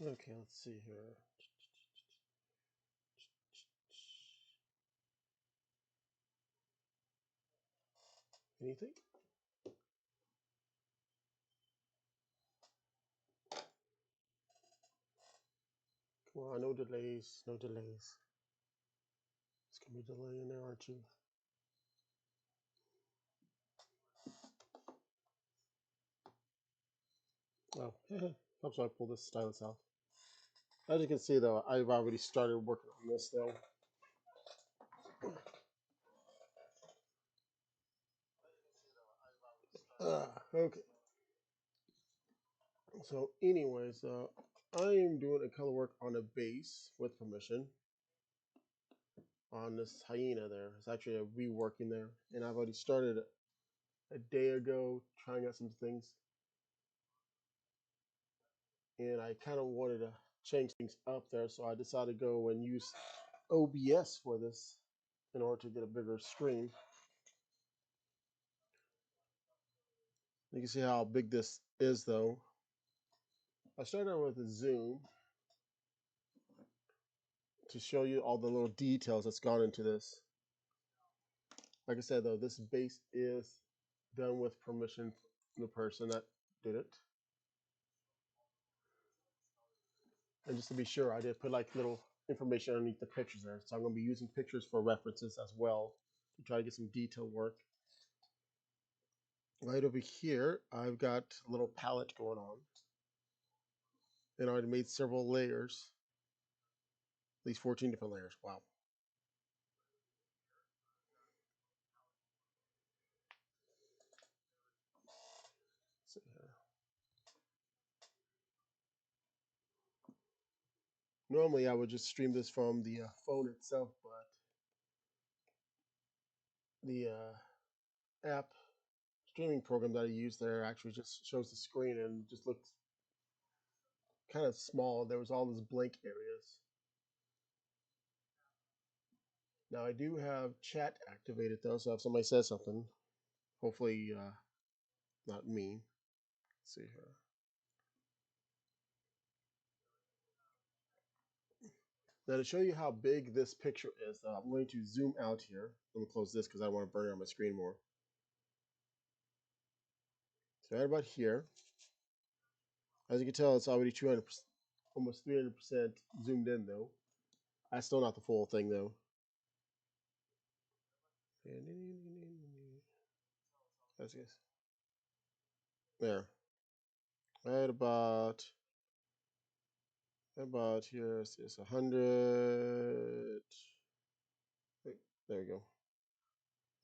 Okay, let's see here. Anything? Come on, no delays, no delays. It's gonna be a delay in there, aren't you? Oh, I'm sorry, I pulled this stylus out. As you can see, though, I've already started working on this, though. Okay. So, anyways, I am doing a color work on a base with permission on this Hyena there. It's actually a reworking there, and I've already started a day ago trying out some things, and I kind of wanted to change things up there, so I decided to go and use OBS for this in order to get a bigger screen. You can see how big this is, though. I started with a zoom to show you all the little details that's gone into this. Like I said, though, this base is done with permission from the person that did it. And just to be sure, I did put like little information underneath the pictures there. So I'm going to be using pictures for references as well to try to get some detail work. Right over here, I've got a little palette going on. And I already made several layers, at least 14 different layers. Wow. Let's see here. Normally, I would just stream this from the phone itself, but the app streaming program that I use there actually just shows the screen and just looks kind of small. There was all these blank areas. Now I do have chat activated though, so if somebody says something, hopefully not me. Let's see here. Now to show you how big this picture is, I'm going to zoom out here. Let me close this because I don't want to burn it on my screen more. So right about here, as you can tell, it's already 200%, almost 300% zoomed in though. That's still not the full thing though. That's yes. There. Right about here is 100. Wait, there we go.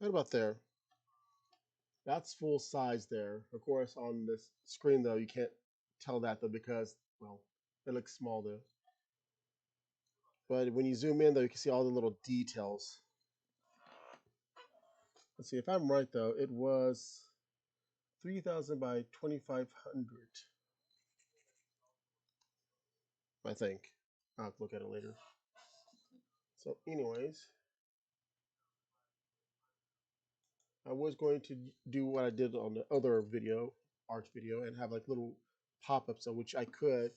Right about there. That's full size there. Of course, on this screen though, you can't tell that though because, well, it looks small though. But when you zoom in though, you can see all the little details. Let's see, if I'm right though, it was 3,000 by 2,500, I think. I'll have to look at it later. So anyways, I was going to do what I did on the other video, art video, and have like little pop-ups of which I could,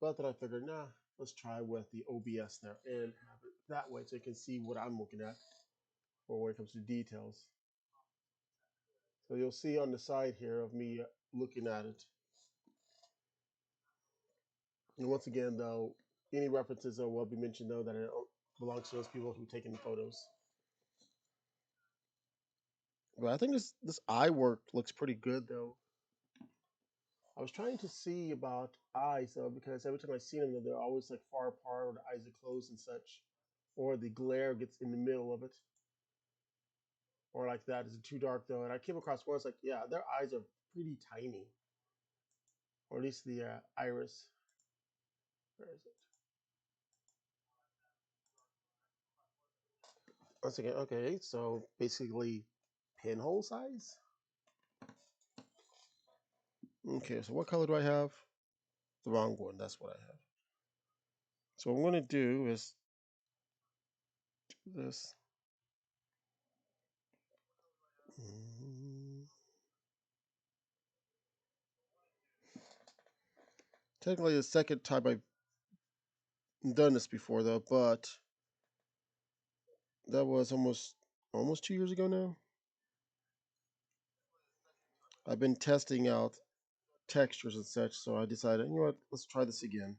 but then I figured, nah, let's try with the OBS there and have it that way so you can see what I'm looking at or when it comes to details. So you'll see on the side here of me looking at it. And once again, though, any references will be mentioned, though, that it belongs to those people who taken the photos. But I think this eye work looks pretty good, though. I was trying to see about eyes, though, because every time I see them, they're always like far apart, or the eyes are closed and such, or the glare gets in the middle of it, or like that. Is it too dark though? And I came across one. It's like, yeah, their eyes are pretty tiny, or at least the iris. Where is it? Once again, okay, so basically pinhole size. Okay, so what color do I have? The wrong one. That's what I have. So what I'm going to do is do this. Technically, the second time I've done this before, though, but that was almost 2 years ago now. I've been testing out textures and such, so I decided, you know what, let's try this again.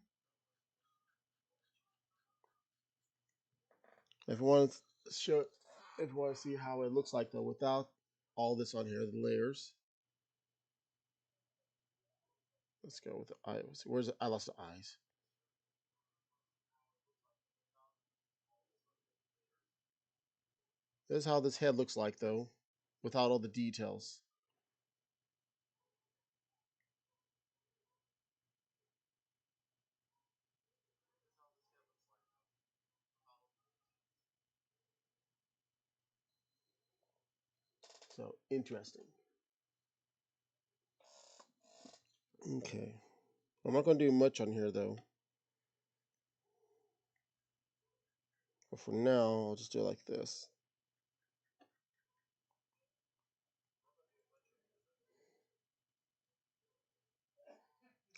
If you want to show, if you want to see how it looks like though, without all this on here, the layers. Let's go with the eyes. Where's the, I lost the eyes. This is how this head looks like though, without all the details. So interesting. Okay. I'm not going to do much on here though. But for now, I'll just do it like this.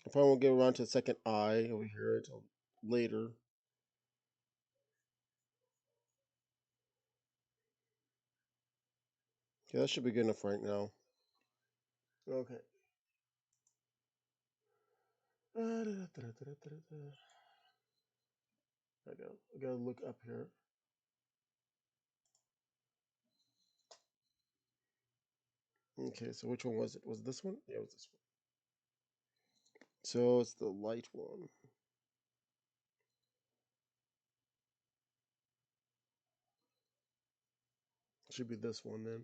I probably won't get around to the second eye over here until later. Okay, that should be good enough right now. Okay. I gotta look up here. Okay, so which one was it? Was it this one? Yeah, it was this one. So it's the light one. It should be this one then.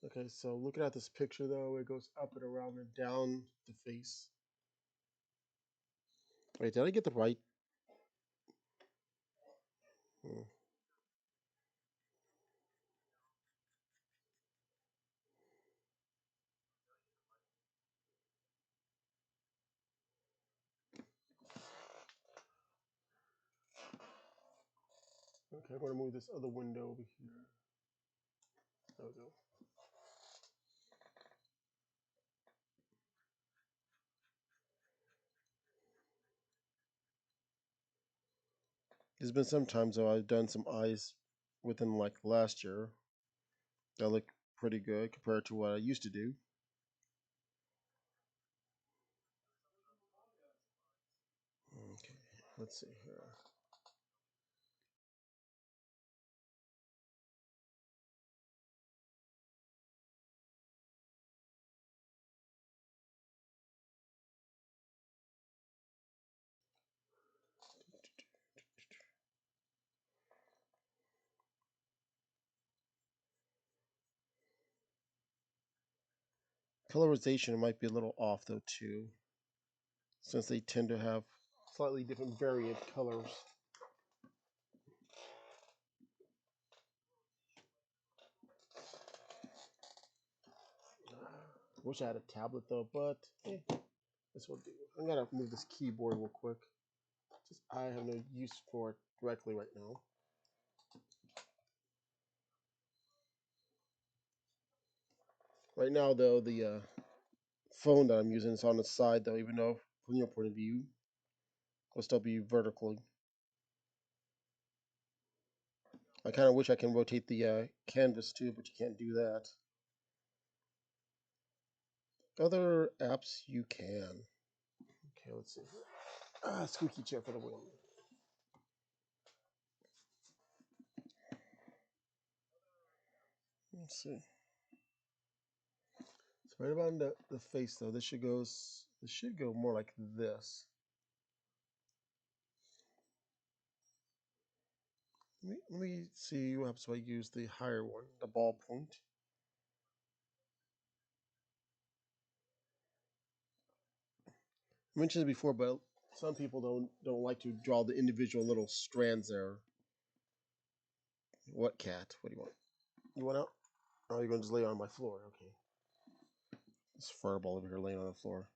Okay, so looking at this picture though, it goes up and around and down the face. Wait, did I get the right? Hmm. Okay, I'm gonna move this other window over here. There we go. There's been some times though I've done some eyes within like last year that look pretty good compared to what I used to do. Okay, let's see here. Colorization might be a little off though too, since they tend to have slightly different variant colors. Wish I had a tablet though, but this will do. I'm gonna move this keyboard real quick. Just I have no use for it directly right now. Right now though, the phone that I'm using is on the side though, even though from your point of view, it'll still be vertically. I kind of wish I can rotate the canvas too, but you can't do that. Other apps you can. Okay, let's see. Squeaky chair for the win. Let's see. So right around the face though, this should go more like this. Let me see what happens if I use the higher one, the ballpoint. I mentioned it before, but some people don't like to draw the individual little strands there. What cat? What do you want? You want out? Oh, you're gonna just lay on my floor. Okay. This fireball over here laying on the floor.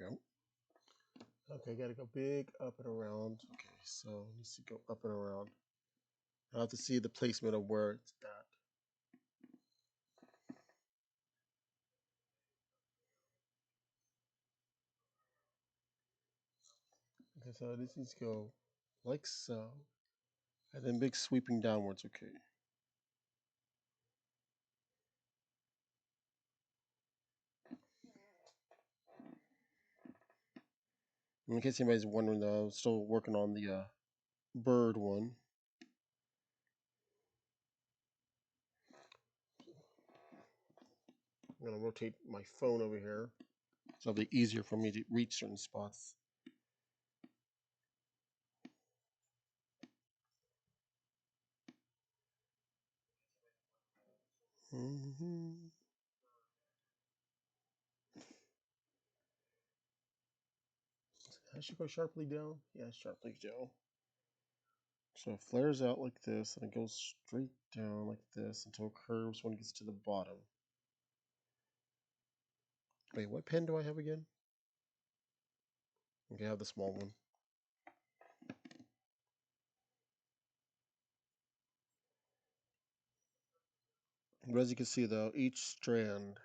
go. Okay, gotta go big up and around. Okay, so it needs to go up and around. I have to see the placement of where it's at. Okay, so this needs to go like so. And then big sweeping downwards, okay. In case anybody's wondering though, I'm still working on the bird one. I'm gonna rotate my phone over here, so it'll be easier for me to reach certain spots. I should go sharply down. Yeah, sharply down. So it flares out like this, and it goes straight down like this until it curves when it gets to the bottom. Wait, what pen do I have again? Okay, I have the small one. But as you can see though, each strand,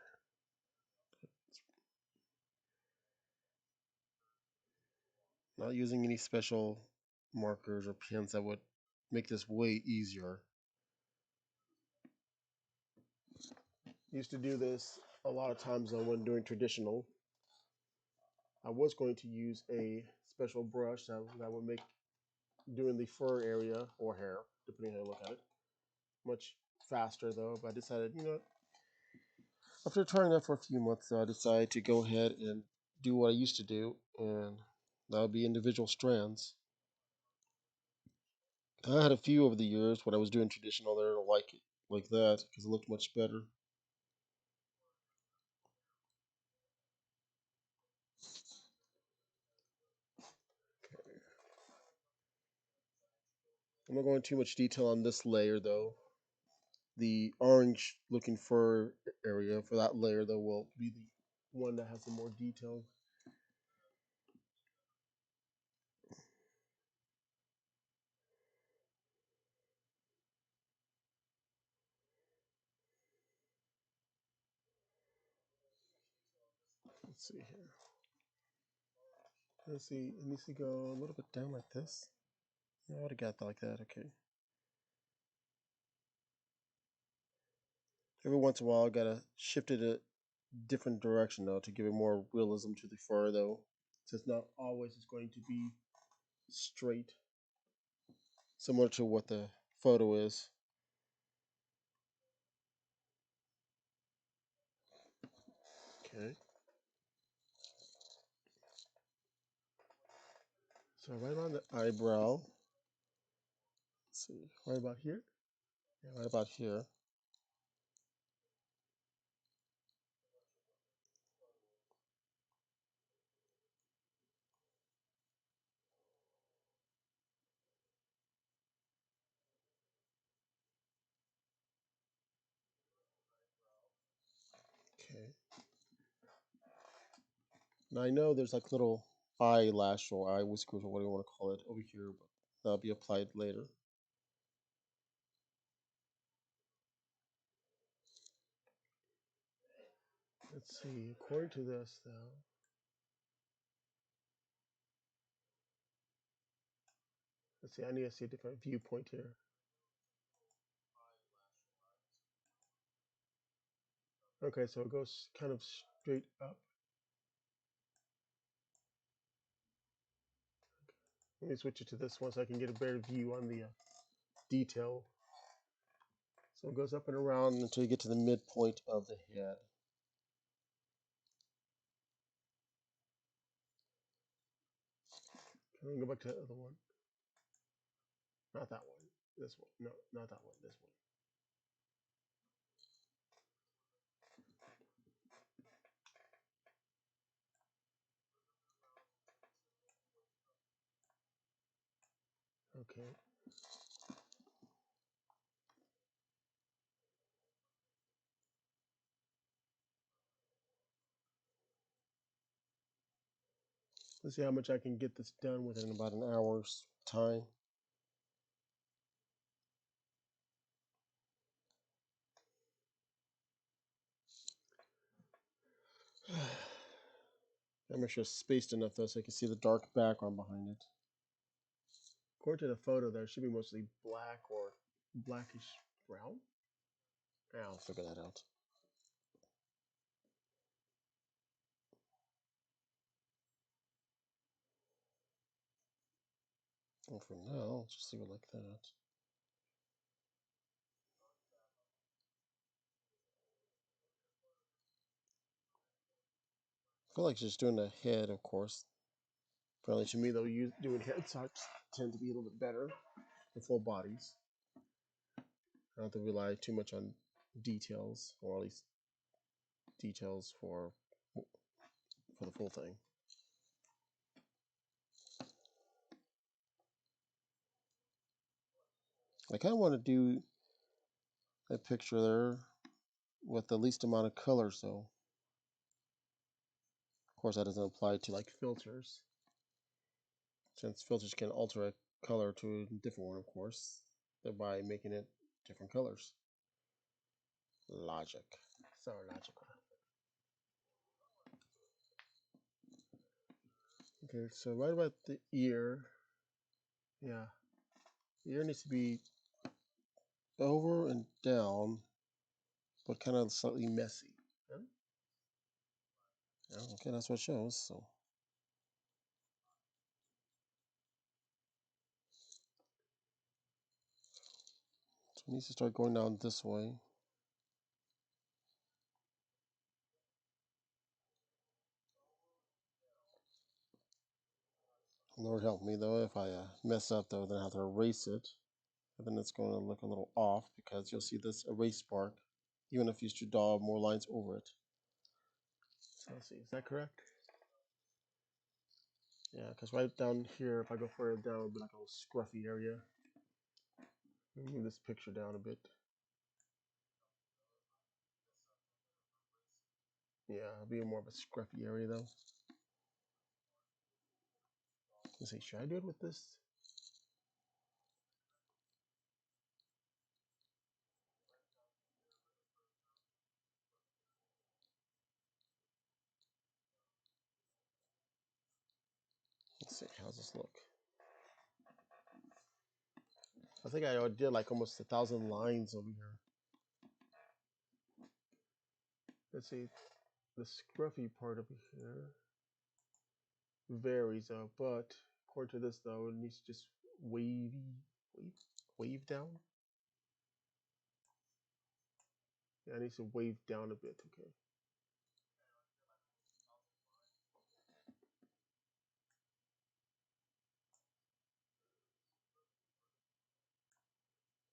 not using any special markers or pens that would make this way easier. Used to do this a lot of times when doing traditional. I was going to use a special brush that would make doing the fur area or hair, depending on how you look at it, much faster though. But I decided, after trying that for a few months, I decided to go ahead and do what I used to do, and that would be individual strands. I had a few over the years when I was doing traditional there to like it like that because it looked much better. I'm not going too much detail on this layer though. The orange looking fur area for that layer though will be the one that has the more detail. Let's see here. Let's see. It needs to go a little bit down like this. Yeah, I would have got that like that. Okay. Every once in a while, I gotta shift it a different direction though to give it more realism to the fur though. So it's not always it's going to be straight, similar to what the photo is. Okay. So right on the eyebrow. Let's see. Right about here. Yeah, right about here. Okay. Now I know there's like little eyelash or eye whiskers or whatever you want to call it over here, but that'll be applied later. Let's see. According to this, though, let's see. I need to see a different viewpoint here. Okay, so it goes kind of straight up. Let me switch it to this one so I can get a better view on the detail. So it goes up and around until you get to the midpoint of the head. Can we go back to the other one? Not that one. This one. No, not that one. This one. Okay. Let's see how much I can get this done within about an hour's time. I'm make sure it's spaced enough though so I can see the dark background behind it. According to the photo there, it should be mostly black or blackish brown. Yeah, I'll figure that out. Well, for now, I'll just leave it like that. I feel like just doing the head, of course. Apparently, to me, though, doing heads tend to be a little bit better than full bodies. I don't have to rely too much on details, or at least details for the full thing. I kind of want to do a picture there with the least amount of colors, though. Of course, that doesn't apply to like filters, since filters can alter a color to a different one, of course, thereby making it different colors. Logic. So logical. Okay, so right about the ear, yeah, the ear needs to be over and down, but kind of slightly messy. Yeah? Yeah, okay, that's what it shows. So it needs to start going down this way. Lord help me though, if I mess up though, then I have to erase it. And then it's going to look a little off because you'll see this erase mark, even if you should draw more lines over it. So let's see, is that correct? Yeah, because right down here, if I go further down, it'll be like a little scruffy area. Let me move this picture down a bit. Yeah, it'll be more of a scruffy area though. Let's see, should I do it with this? Let's see, how's this look? I think I did like almost 1,000 lines over here. Let's see, the scruffy part over here varies but according to this though, it needs to just wave, wave down. Yeah, it needs to wave down a bit. Okay.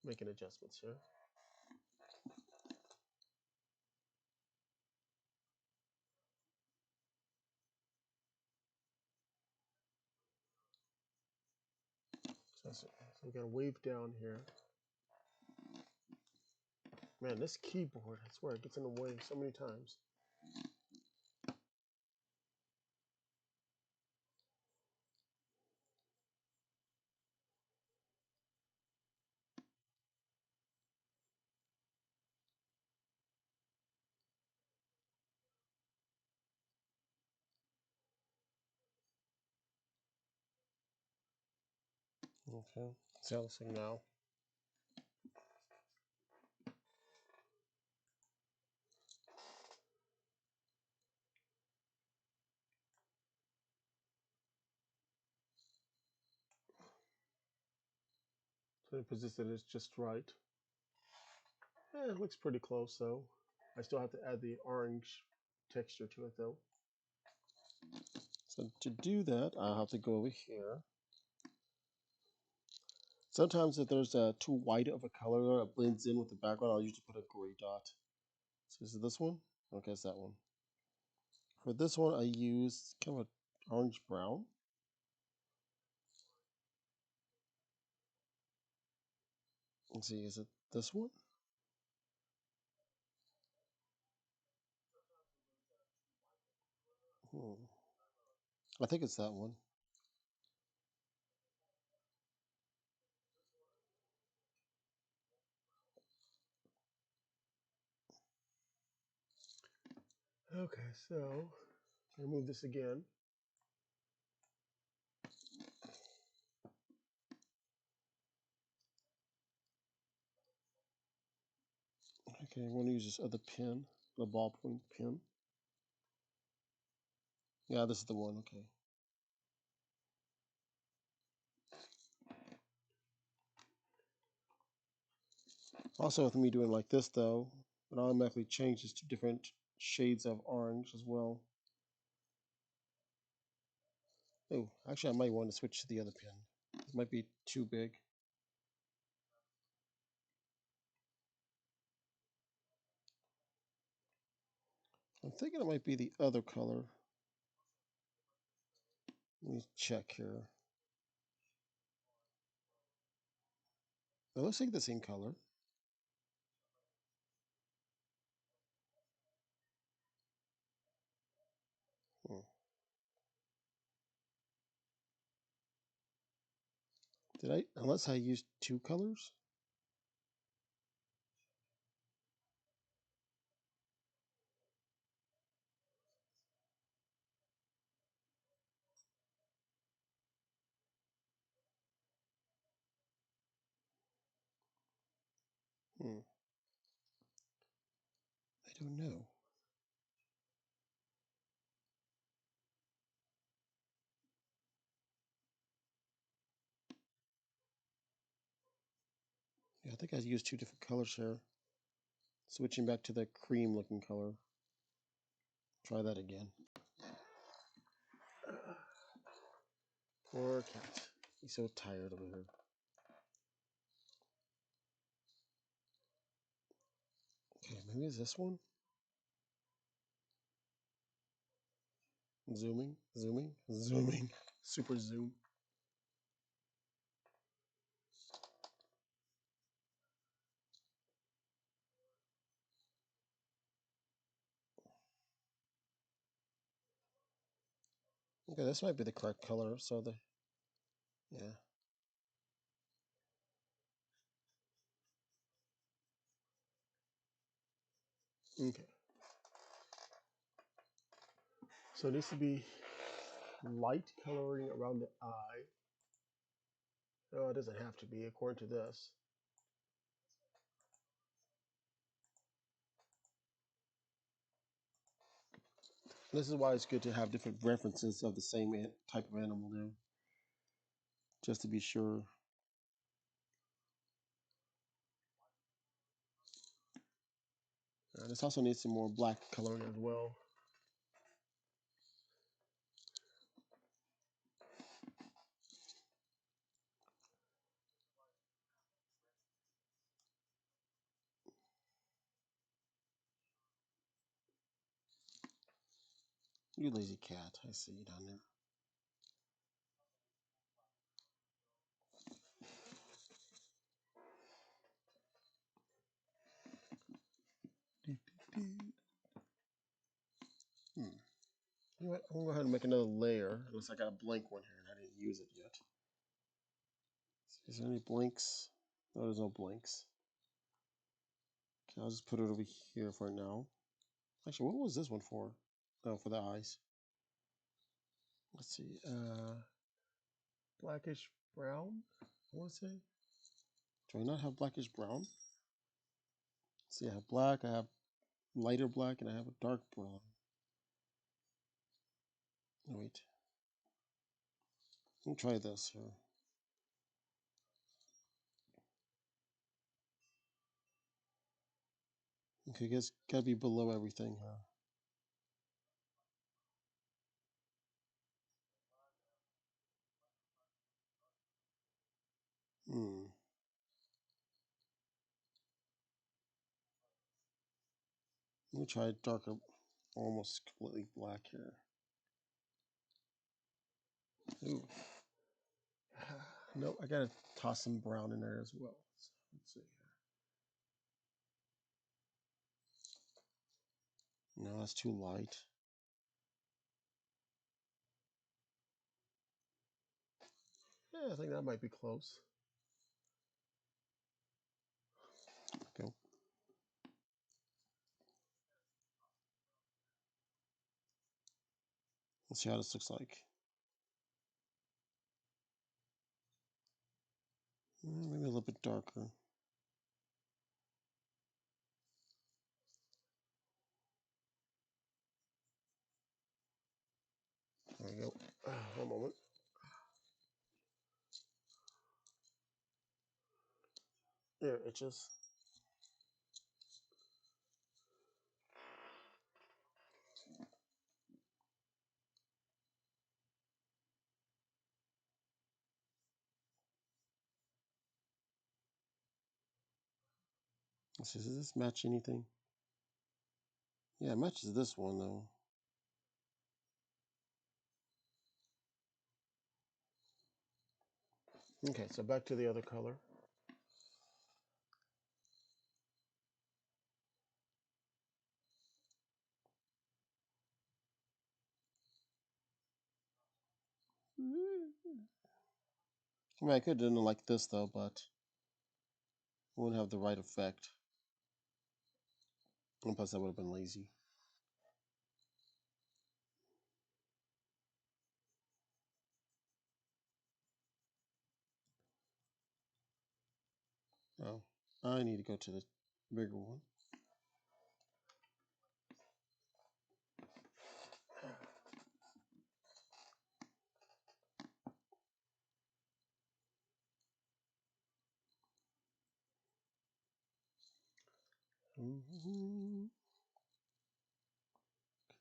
Making adjustments here. So we got to wave down here. Man, this keyboard, I swear, it gets in the way so many times. Okay, see how this thing now. So the position is just right. Yeah, it looks pretty close though. I still have to add the orange texture to it though. So to do that, I'll have to go over here. Sometimes if there's too white of a color that blends in with the background, I'll usually put a gray dot. So is it this one? Okay, it's that one. For this one, I use kind of an orange brown. Let's see, is it this one? Hmm. I think it's that one. Okay, so remove this again. Okay, I'm going to use this other pen, the ballpoint pen. Yeah, this is the one. Okay. Also, with me doing like this, though, it automatically changes to different shades of orange as well. Oh, actually, I might want to switch to the other pen. It might be too big. I'm thinking it might be the other color. Let me check here. It looks like the same color. Hmm. Did I? Unless I used two colors? Hmm. I don't know. Yeah, I think I used two different colors here. Switching back to the cream looking color. Try that again. Poor cat. He's so tired over here. Okay, maybe it's this one? Zooming, zooming, zooming. Super zoom. Okay, this might be the correct color. So the, yeah. Okay. So it needs to be light coloring around the eye. No, it doesn't have to be according to this. This is why it's good to have different references of the same type of animal now, just to be sure. This also needs some more black coloring as well. You lazy cat, I see you down there. Hmm. You know what? I'm gonna go ahead and make another layer. Unless I got a blank one here and I didn't use it yet. Is there any blanks? No, there's no blanks. Okay, I'll just put it over here for now. Actually, what was this one for? Oh, for the eyes. Let's see. Blackish brown. I want to say. Do I not have blackish brown? See, I have black. I have lighter black, and I have a dark brown. Oh, wait. Let me try this here. Okay, guess gotta be below everything. Hmm. Let me try darker, almost completely black here. Ooh. Nope, I gotta toss some brown in there as well. So, let's see here. No, that's too light. Yeah, I think that might be close. Go. Let's see how this looks like. Maybe a little bit darker. There we go. One moment. There, it just. Let's see, does this match anything? Yeah, it matches this one though. Okay, so back to the other color. I mean, I could have done it like this though, but it wouldn't have the right effect. And plus, I would have been lazy. Oh, I need to go to the bigger one.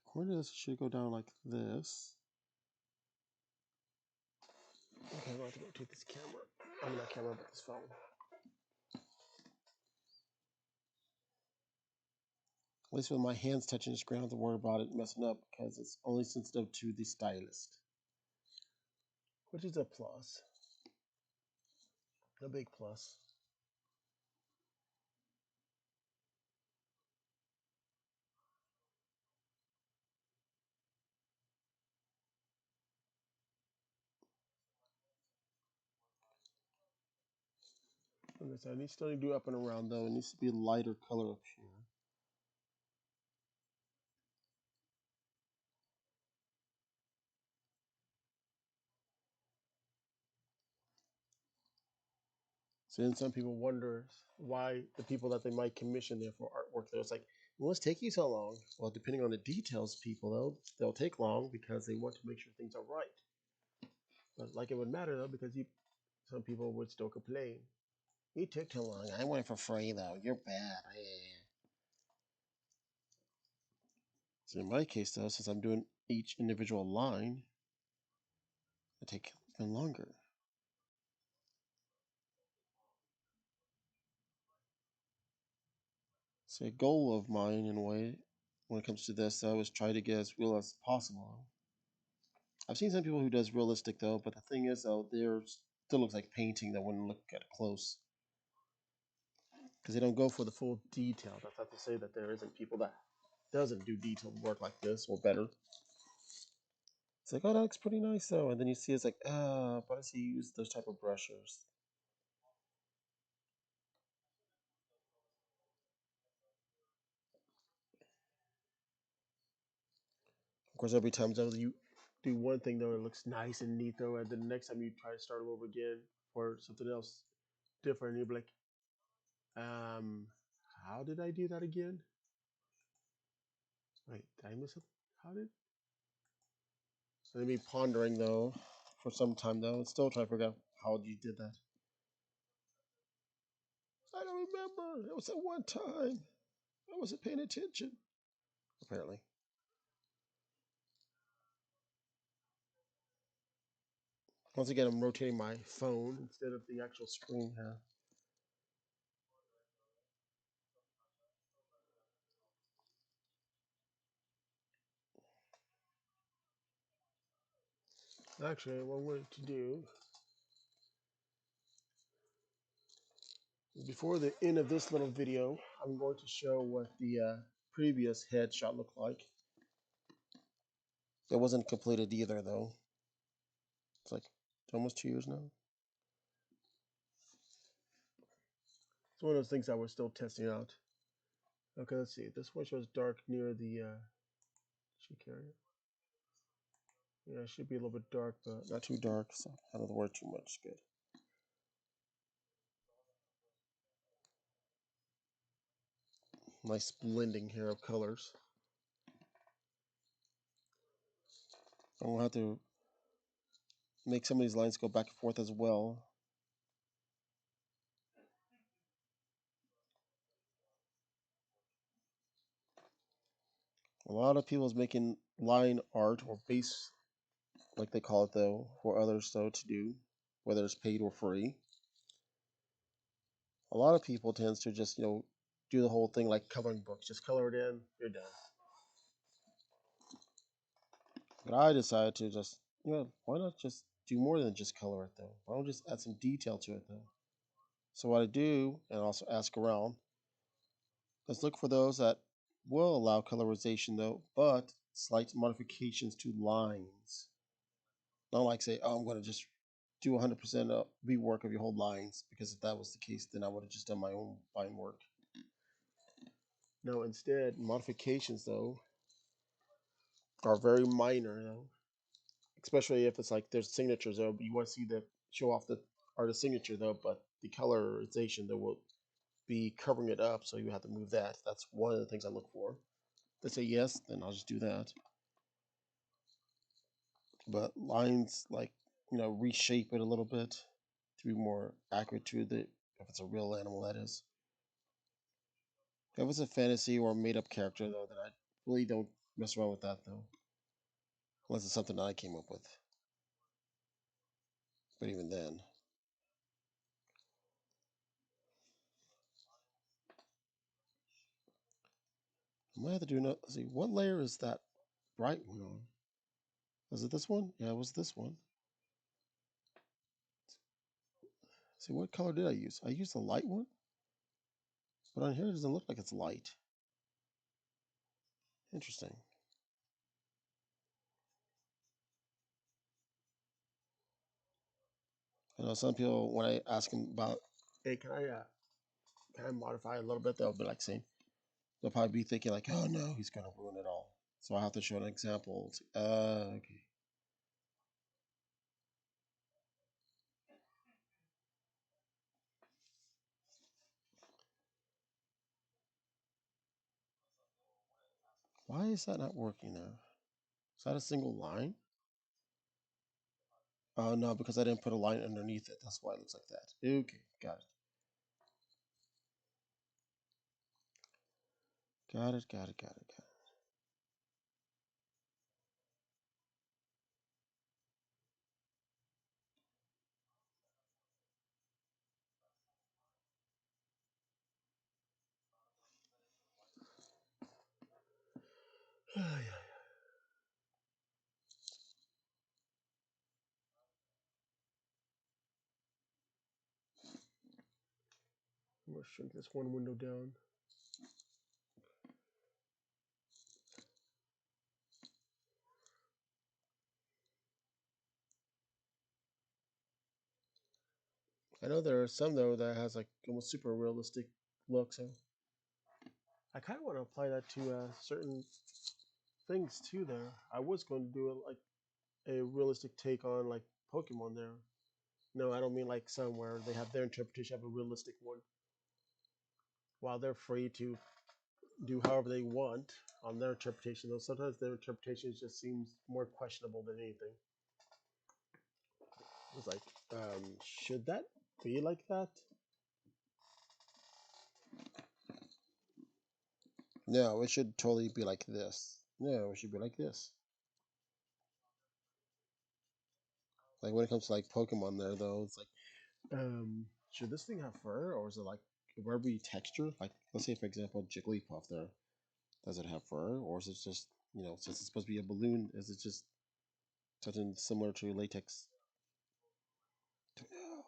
According to this, it should go down like this. Okay, I'm going to go to this camera. I mean, not camera, but this phone. At least with my hands touching the screen, I don't have to worry about it messing up because it's only sensitive to the stylist, which is a plus, a big plus. Like I said, I need still need to do up and around though. It needs to be a lighter color up here. So then some people wonder why the people that they might commission there for artwork, though, it's like, well, what's taking so long? Well, depending on the details, people, they'll take long because they want to make sure things are right. But like it would matter though, because some people would still complain. You took too long. I want it for free though. You're bad. So in my case though, since I'm doing each individual line, it take even longer. So a goal of mine in a way when it comes to this though is try to get as real as possible. I've seen some people who does realistic though, but the thing is though, there still looks like painting that when look at it close. Because they don't go for the full detail. That's not to say that there isn't people that doesn't do detailed work like this or better. It's like, oh, that looks pretty nice though, and then you see it's like, but I see you use those type of brushes. Of course, every time though you do one thing though, it looks nice and neat though, and then the next time you try to start over again for something else different, you'll be like, um, how did I do that again? Wait, did I miss it? How did? So they be pondering though for some time though, and still trying to figure out how you did that. I don't remember. It was at one time. I wasn't paying attention. Apparently. Once again, I'm rotating my phone instead of the actual screen here. Actually, what I'm going to do before the end of this little video, I'm going to show what the previous headshot looked like. It wasn't completed either, though. It's like almost 2 years now. It's one of those things that we're still testing out. Okay, let's see. This one shows dark near the cheek area. Yeah, it should be a little bit dark, but not too dark, so I don't worry too much. Good. Nice blending here of colors. I'm gonna have to make some of these lines go back and forth as well. A lot of people is making line art or base, like they call it though, for others though to do, whether it's paid or free. A lot of people tends to just do the whole thing like coloring books, just color it in, you're done. But I decided to just why not just do more than just color it though? Why don't just add some detail to it though? So what I do, and also ask around, is look for those that will allow colorization though, but slight modifications to lines. Not like say, oh, I'm going to just do 100% rework of your whole lines, because if that was the case, then I would have just done my own line work. No, instead, modifications though are very minor though, especially if it's like there's signatures though. But you want to see the show off the artist signature though, but the colorization that will be covering it up, so you have to move that. That's one of the things I look for. They say yes, then I'll just do that. But lines like reshape it a little bit to be more accurate to the if it's a real animal, that is. If it's a fantasy or a made up character though, then I really don't mess around with that though, unless it's something that I came up with. But even then, I might have to do another. Let's see, what layer is that bright one on? Was it this one? Yeah, it was this one. See, what color did I use? I used the light one, but on here it doesn't look like it's light. Interesting. I know some people when I ask them about, hey, can I modify a little bit? They'll be like saying, they'll probably be thinking like, oh no, he's gonna ruin it all. So I have to show an example. It's, okay. Why is that not working now? Is that a single line? Oh no, because I didn't put a line underneath it. That's why it looks like that. Okay, got it. Got it, got it, got it, got it. I'm gonna shrink this one window down. I know there are some though that has like almost super realistic look, so I kind of want to apply that to certain things too. There, I was going to do it like a realistic take on like Pokemon. There, no, I don't mean like some where they have their interpretation of a realistic one, while they're free to do however they want on their interpretation. Though sometimes their interpretation just seems more questionable than anything. It's like, should that be like that? No, it should totally be like this. No, it should be like this. Like when it comes to like Pokemon, there though, it's like, should this thing have fur or is it like rubbery texture? Like, let's say for example, Jigglypuff there, does it have fur or is it just since it's supposed to be a balloon, is it just something similar to latex? No.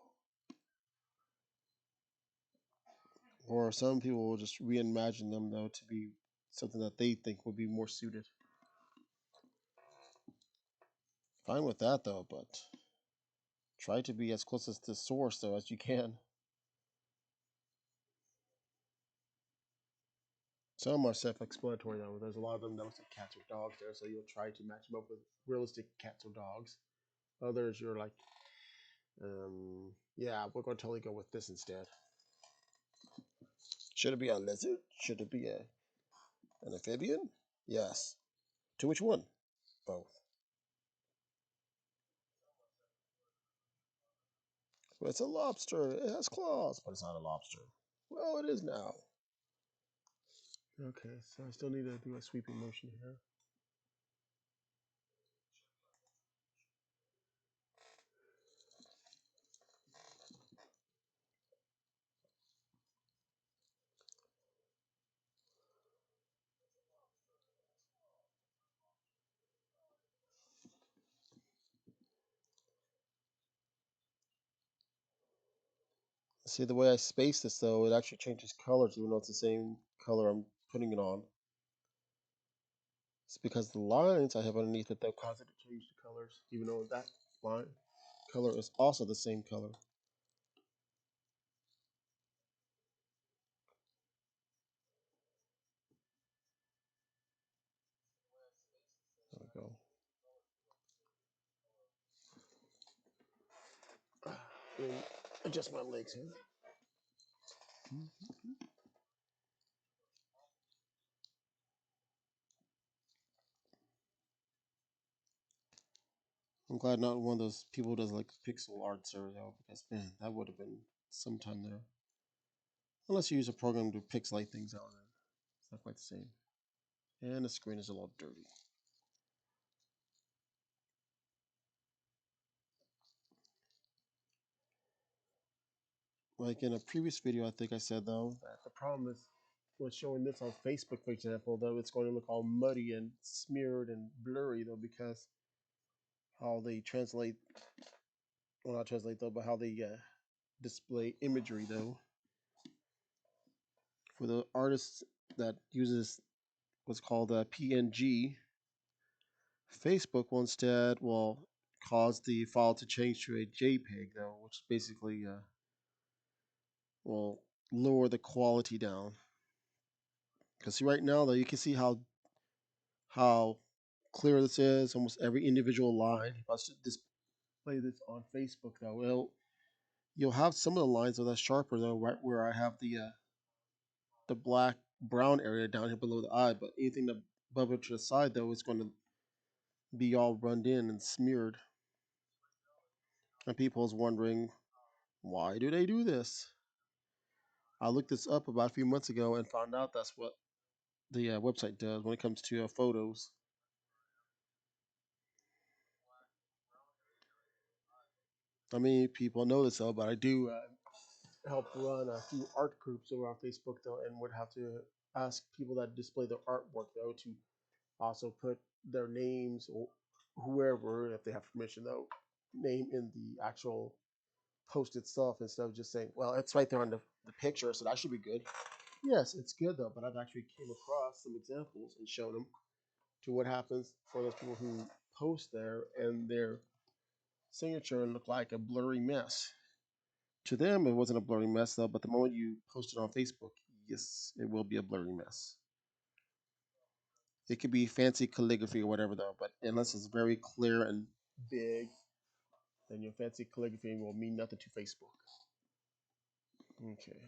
Or some people will just reimagine them though to be something that they think would be more suited. Fine with that though, but try to be as close as the source though as you can. Some are self-explanatory though. There's a lot of them that looks like cats or dogs there, so you'll try to match them up with realistic cats or dogs. Others, you're like, yeah, we're going to totally go with this instead. Should it be a lizard? Should it be an amphibian? Yes. To which one? Both. But it's a lobster. It has claws, but it's not a lobster. Well, it is now. Okay, so I still need to do a sweeping motion here. See, the way I space this, though, it actually changes colors even though it's the same color I'm putting it on. It's because the lines I have underneath it that cause it to change the colors, even though that line color is also the same color. There we go. Let me adjust my legs here. I'm glad not one of those people who does like pixel art series out because man, that would have been some time there. Unless you use a program to pixelate things out, then it's not quite the same. And the screen is a little dirty. Like in a previous video, I think I said though that the problem is with showing this on Facebook, for example, though it's going to look all muddy and smeared and blurry though because how they translate, well not translate though, but how they display imagery though. For the artists that uses what's called a PNG, Facebook will instead cause the file to change to a JPEG though, which basically will lower the quality down. Because right now though, you can see how clear this is. Almost every individual line. If I should display this on Facebook though, you'll have some of the lines that are sharper though, right where I have the black brown area down here below the eye. But anything above it to the side though is going to be all run in and smeared. And people's wondering why do they do this? I looked this up about a few months ago and found out that's what the website does when it comes to photos. I mean, people know this though, but I do help run a few art groups over on Facebook though, and would have to ask people that display their artwork though to also put their names or whoever, if they have permission though, name in the actual post itself instead of just saying, well, it's right there on the picture, so that should be good. Yes, it's good though, but I've actually came across some examples and shown them to what happens for those people who post there and their signature look like a blurry mess. To them, it wasn't a blurry mess though, but the moment you post it on Facebook, yes, it will be a blurry mess. It could be fancy calligraphy or whatever though, but unless it's very clear and big, then your fancy calligraphy will mean nothing to Facebook. Okay.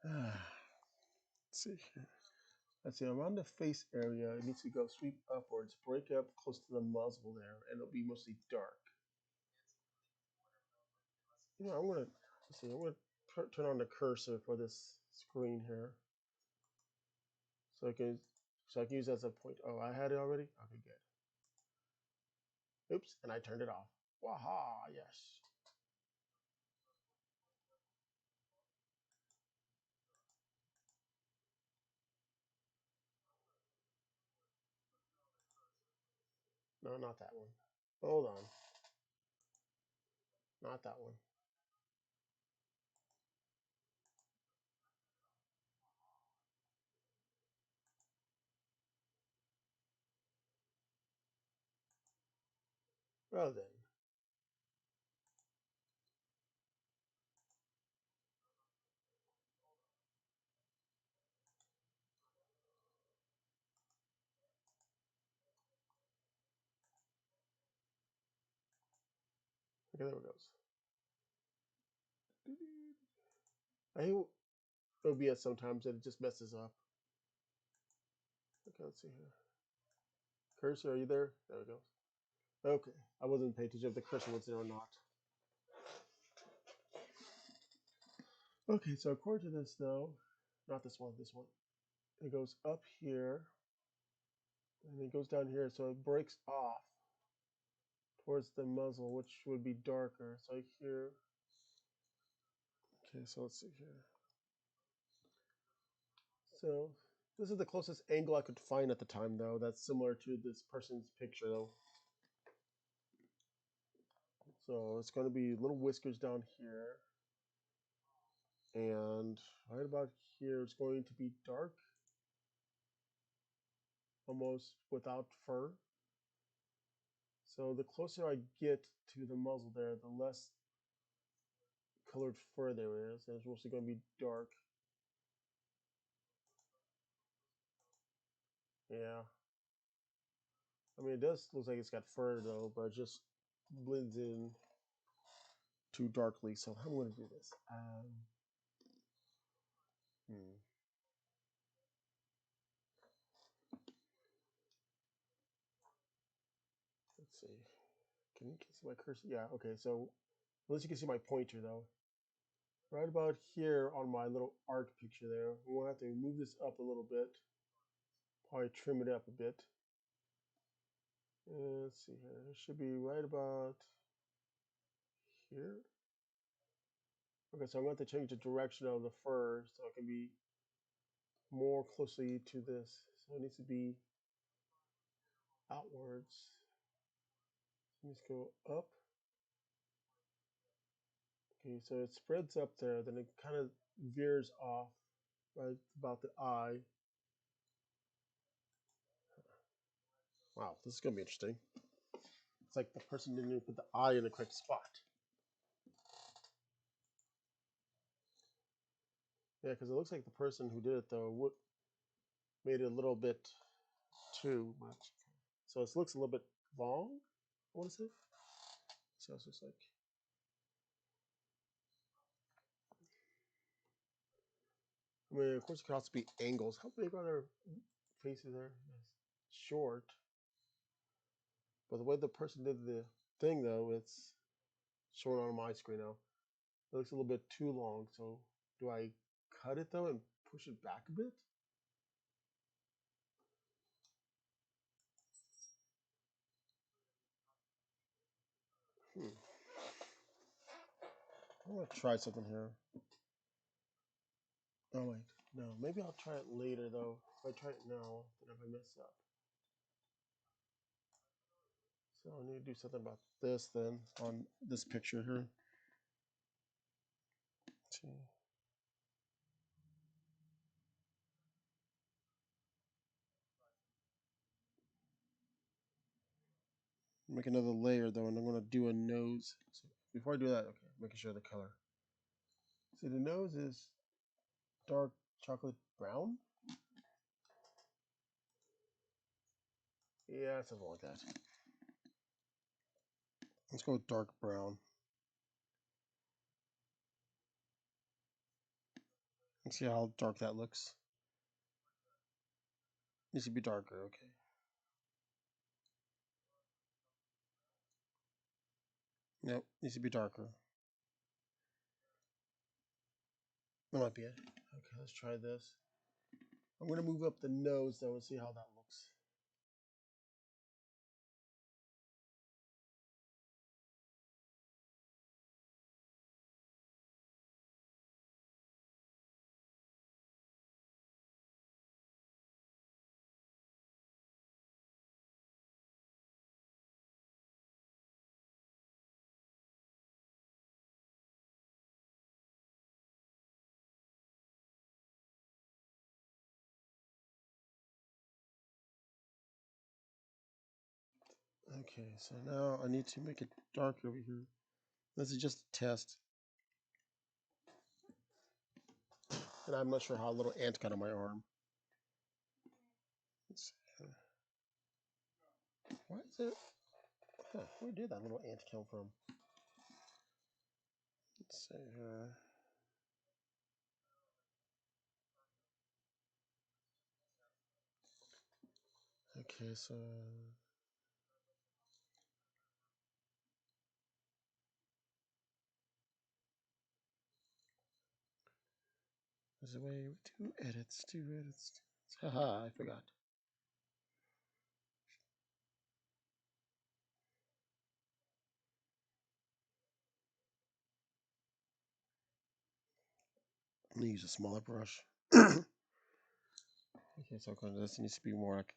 Let's see here. Let's see, around the face area, it needs to go sweep upwards, break up close to the muzzle there, and it'll be mostly dark. You know, let's see, I'm gonna turn on the cursor for this screen here, so I can so I can use it as a point. Oh, I had it already. Okay, good. Oops, and I turned it off. Waha, yes. No, not that one. Hold on, not that one. Well then, Okay, there it goes. I hate OBS sometimes and it just messes up. Okay, let's see here. Cursor, are you there? There it goes. Okay, I wasn't paying attention if the cursor was there or not. Okay, so according to this though, not this one, this one. It goes up here, and it goes down here, so it breaks off towards the muzzle, which would be darker. So here, okay, so let's see here. So this is the closest angle I could find at the time, though. That's similar to this person's picture, though. So it's going to be little whiskers down here. And right about here, it's going to be dark, almost without fur. So the closer I get to the muzzle there, the less colored fur there is. And it's mostly going to be dark. Yeah. I mean, it does look like it's got fur, though, but it just blends in too darkly. So I'm going to do this. Hmm. Let's see. Can you see my cursor? Yeah, okay. So unless you can see my pointer, though. Right about here on my little art picture there, we'll have to move this up a little bit. Probably trim it up a bit. Let's see here. It should be right about here. Okay, so I'm going to have to change the direction of the fur so it can be more closely to this. So it needs to be outwards. Let's go up. Okay, so it spreads up there, then it kind of veers off right about the eye. Wow, this is going to be interesting. It's like the person didn't even put the eye in the correct spot. Yeah, because it looks like the person who did it, though, made it a little bit too much. So it looks a little bit long, I want to say. So it's just like, I mean, of course, it could also be angles. How big are their faces there? Short. But the way the person did the thing, though, it's showing on my screen now. It looks a little bit too long. So do I cut it, though, and push it back a bit? I'm going to try something here. Oh, wait. No, maybe I'll try it later, though. If I try it now, then if I mess up. So I need to do something about this, then, on this picture here. Let's see. Make another layer though, and I'm gonna do a nose. So before I do that, okay, making sure the color. See, the nose is dark chocolate brown. Yeah, something like that. Let's go with dark brown. Let's see how dark that looks. Needs to be darker, okay. Nope, needs to be darker. That might be it. Okay, let's try this. I'm gonna move up the nose though and see how that looks. Okay, so now I need to make it darker over here. This is just a test. And I'm not sure how a little ant got on my arm. Let's see. Why is it? Huh, where did that little ant come from? Let's see here. Okay, so there's a way to edits, two edits. Haha, I forgot. I'm gonna use a smaller brush. Okay, so this needs to be more like.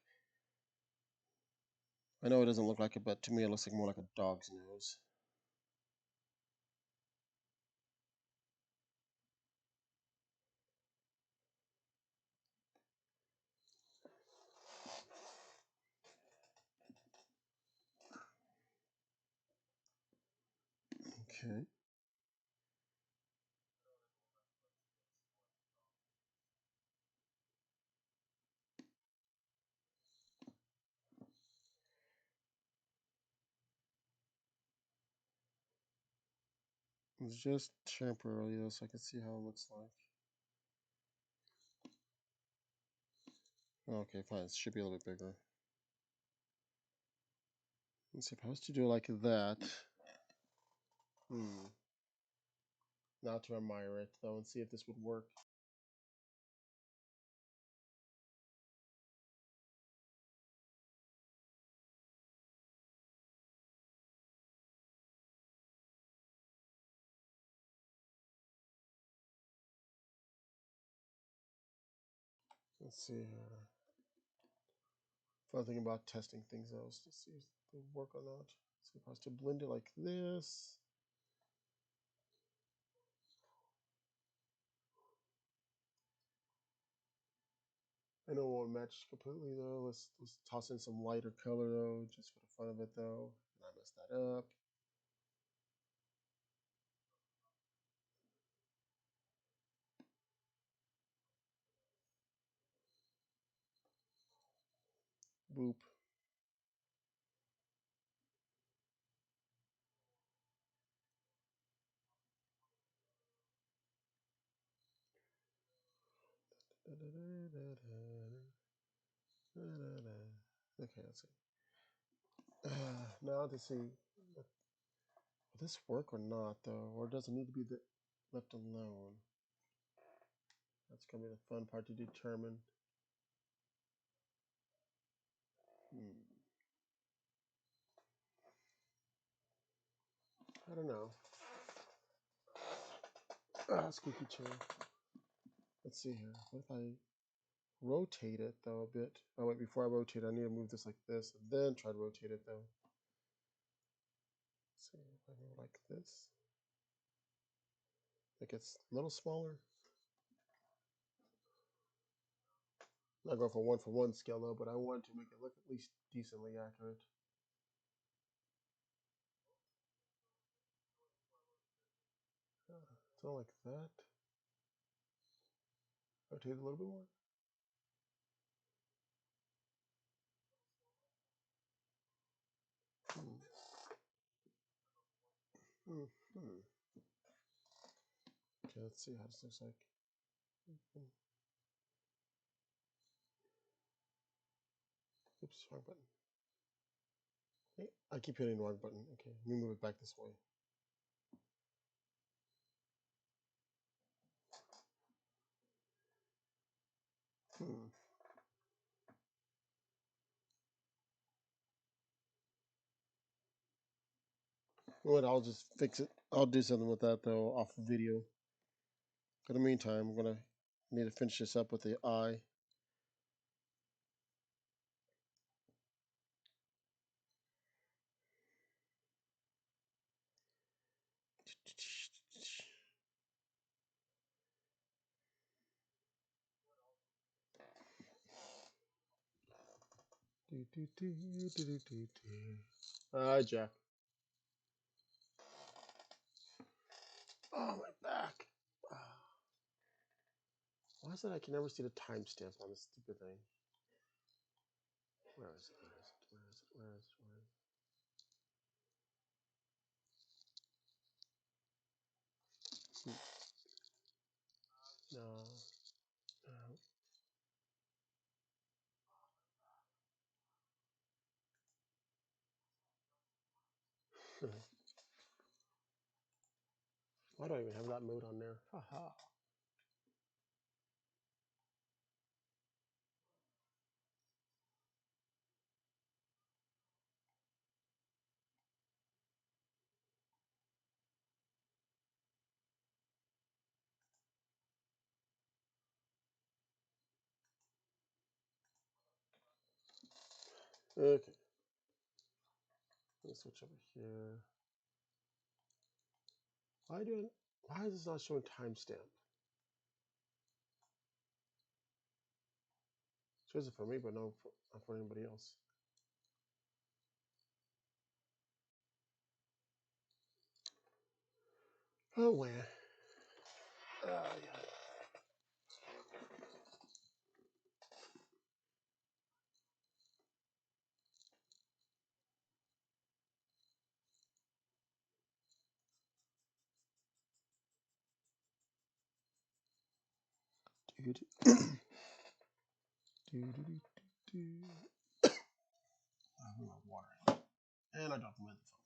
I know it doesn't look like it, but to me it looks like more like a dog's nose. Okay. It's just temporarily though, so I can see how it looks like. Okay, fine. It should be a little bit bigger. I'm supposed to do like that. Now to admire it though and see if this would work. Let's see here. Fun thing about testing things though is to see if they work or not. So if I was to blend it like this. I know it won't match completely though. Let's toss in some lighter color though, just for the fun of it though. And I messed that up. Boop. Okay, let's see. Now to see, will this work or not though, or does it need to be left alone? That's gonna be the fun part to determine. I don't know. Squeaky chair. Let's see here. What if I rotate it though a bit? Oh wait, before I rotate, I need to move this like this, and then try to rotate it though. Let's see if I go like this. Like it's a little smaller. Not going for one scale though, but I want to make it look at least decently accurate. So like that. Rotate it a little bit more. Hmm. Hmm. Okay, let's see how this looks like. Oops, wrong button. Hey, I keep hitting the wrong button. Okay, let me move it back this way. Hmm. What? I'll just fix it. I'll do something with that though off video. For the meantime, I'm gonna need to finish this up with the eye. Hi, Jack. Oh, my back. Why is it I can never see the timestamp on this stupid thing? Where is it? Where is it? Where is it? Where is it? Where is it? No. Why do I even have that mode on there? Haha. Okay. Let me switch over here. Why is this not showing timestamp? Shows it for me, but not for anybody else. Oh man. Yeah. Dude. I have my water. And I dropped my other phone.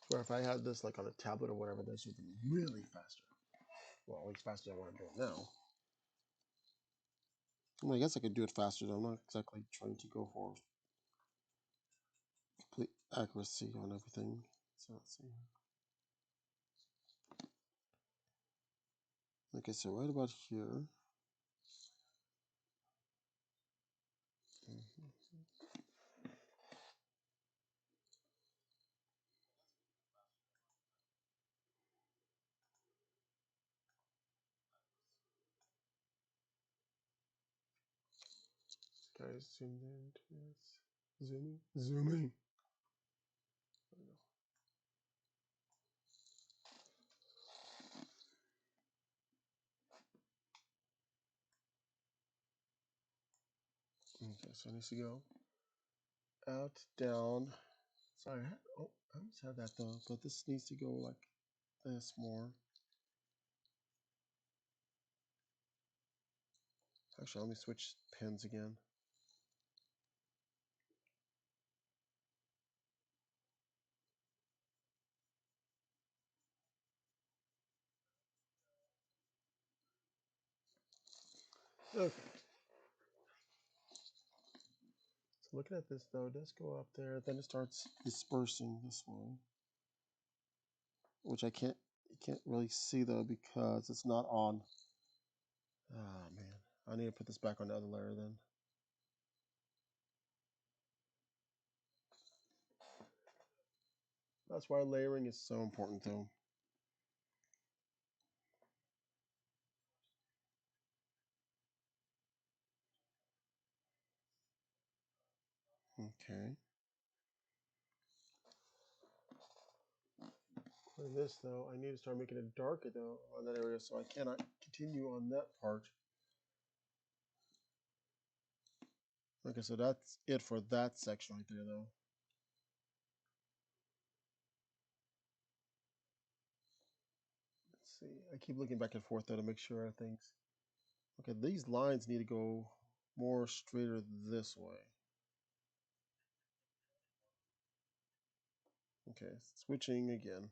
Where if I had this like on a tablet or whatever, this would be really faster. Well, at least faster than what I'm doing now. Well, I guess I could do it faster, though. I'm not exactly trying to go for complete accuracy on everything. So let's see. Okay, so right about here. Guys, zoom in. Yes. Zooming. Zooming. Okay, so it needs to go out, down. Sorry, I almost have that though, but this needs to go like this more. Actually, let me switch pins again. Okay. So looking at this though, it does go up there, then it starts dispersing this way, which you can't really see though because it's not on. Ah man, I need to put this back on the other layer then. That's why layering is so important though. Okay. For this though, I need to start making it darker though on that area, so I cannot continue on that part. Okay, so that's it for that section right there though. Let's see. I keep looking back and forth though to make sure things. Okay, these lines need to go more straighter this way. Okay, switching again.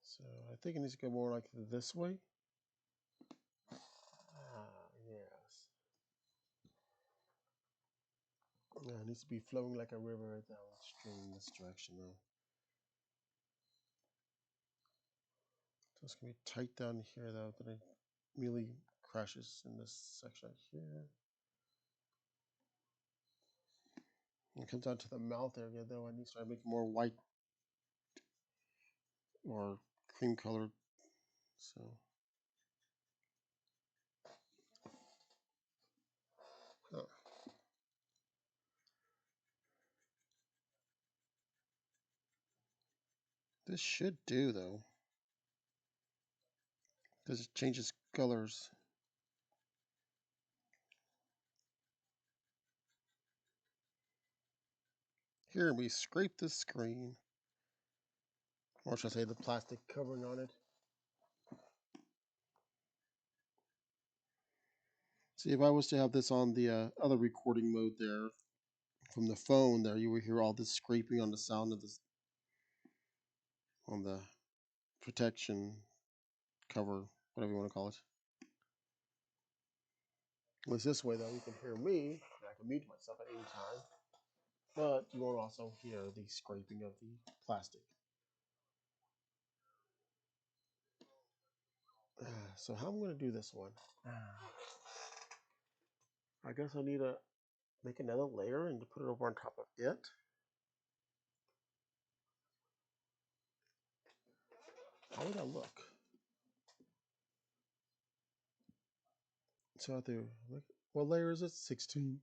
So I think it needs to go more like this way. Ah, yes. Yeah, it needs to be flowing like a river downstream in this direction though. So it's gonna be tight down here though, but it really crashes in this section right here. When it comes down to the mouth area though, I need to start making more white or cream colored. So huh. This should do though, because it changes colors. Here we scrape the screen. Or should I say the plastic covering on it. See, if I was to have this on the other recording mode there, from the phone there, you would hear all this scraping on the sound of this, on the protection cover, whatever you want to call it. At least this way though, you can hear me, and I can mute myself at any time, but you won't also hear the scraping of the plastic. So how I'm going to do this one? I guess I need to make another layer and put it over on top of it. How would that look? So I have to, what layer is it? 16.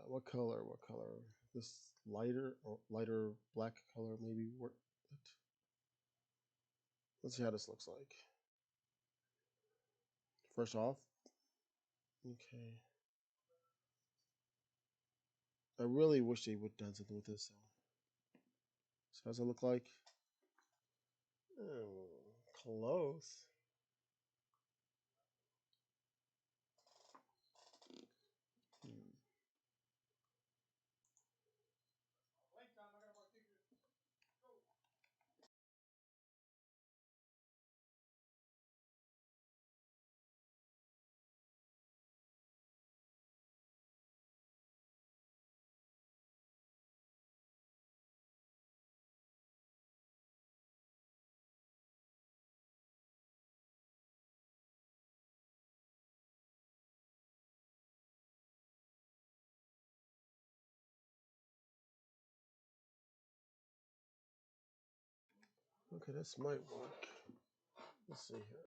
What color? What color? This lighter or lighter black color maybe work. Let's see how this looks like. First off, okay. I really wish they would have done something with this. So how does it look like? Close. Hmm. Okay, this might work. Let's see here.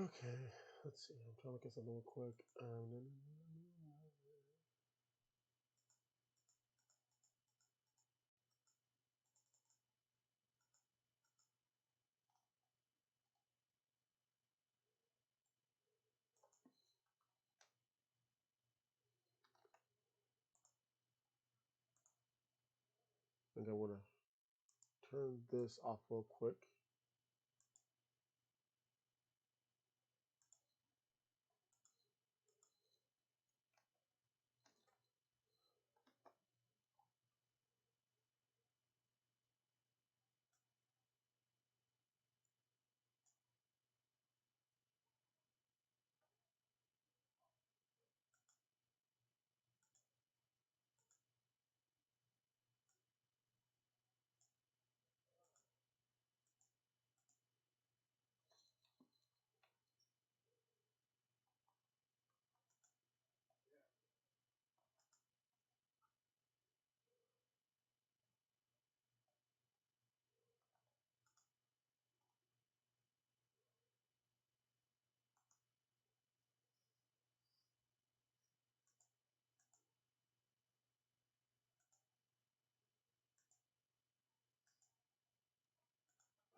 Okay, let's see. I'm trying to look at something real quick. I think I want to turn this off real quick.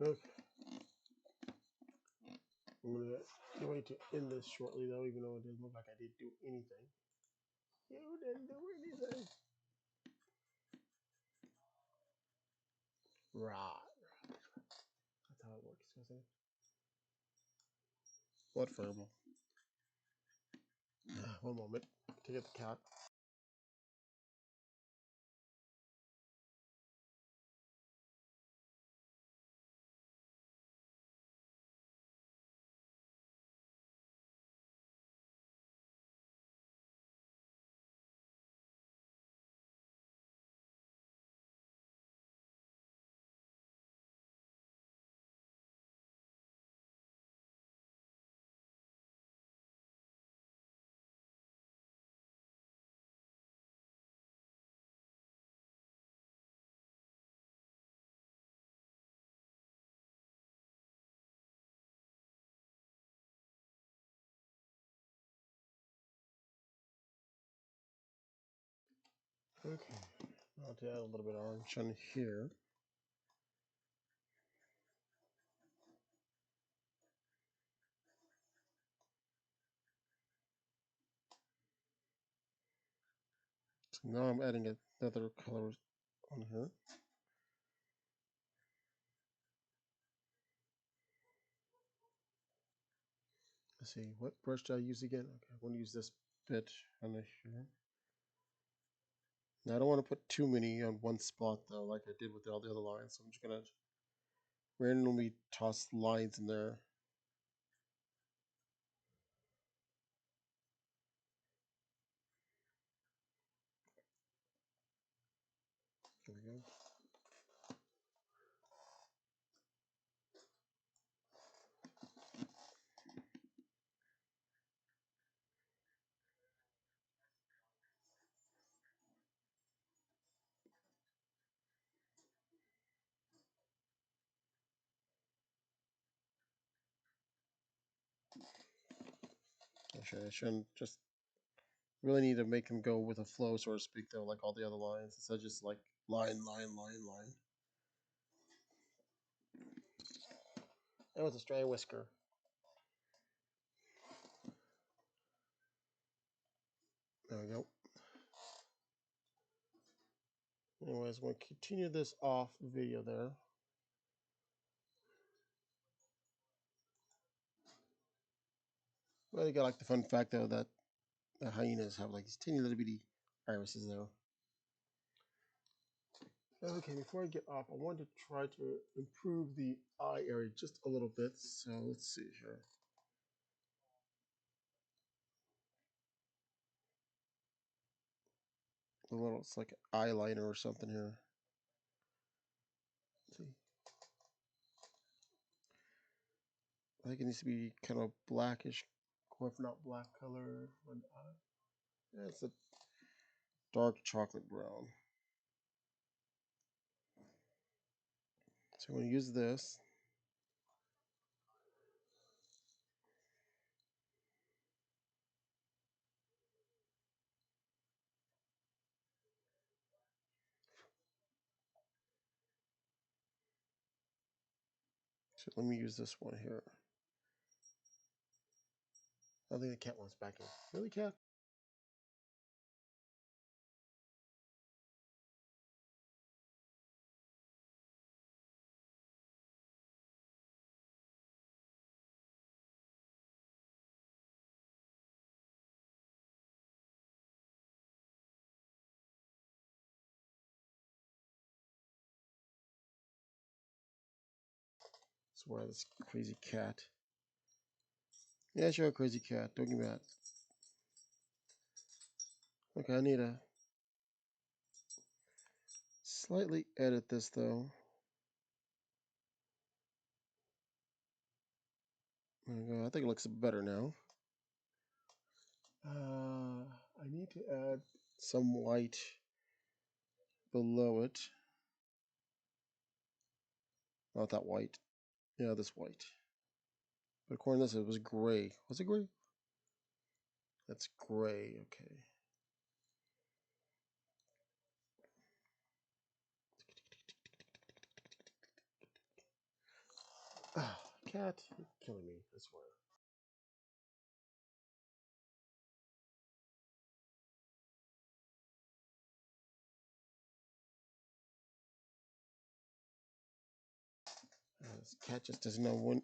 Okay, I'm gonna get ready to end this shortly, though, even though it didn't look like I did do anything. You didn't do anything. Right. That's how it works, isn't it? What verbal? One moment. To get the cat. Okay. I'll add a little bit of orange on here. So now I'm adding another color on here. Let's see, what brush did I use again? Okay, I'm going to use this bit on here. Now I don't want to put too many on one spot though, like I did with all the other lines. So I'm just going to randomly toss lines in there. There we go. Actually, I shouldn't just really need to make them go with a flow, so to speak, though, like all the other lines, instead of just like line, line, line, line. And with a stray whisker. There we go. Anyways, I'm going to continue this off video there. Well, you got like the fun fact though that the hyenas have like these teeny little bitty irises there. Okay, before I get off, I wanted to try to improve the eye area just a little bit. So let's see here. A little, it's like an eyeliner or something here. Let's see. I think it needs to be kind of blackish, or if not black color. Yeah, it's a dark chocolate brown. So I'm going to use this. So let me use this one here. I think the cat wants back in. Really, cat? Swear this crazy cat. Yeah, sure, crazy cat. Don't get mad. Okay, I need to slightly edit this though. There we go. I think it looks better now. I need to add some white below it. Not that white. Yeah, this white. But according to this, it was gray. Was it gray? That's gray. Okay. Ah, cat, you're killing me. I swear. This cat just doesn't know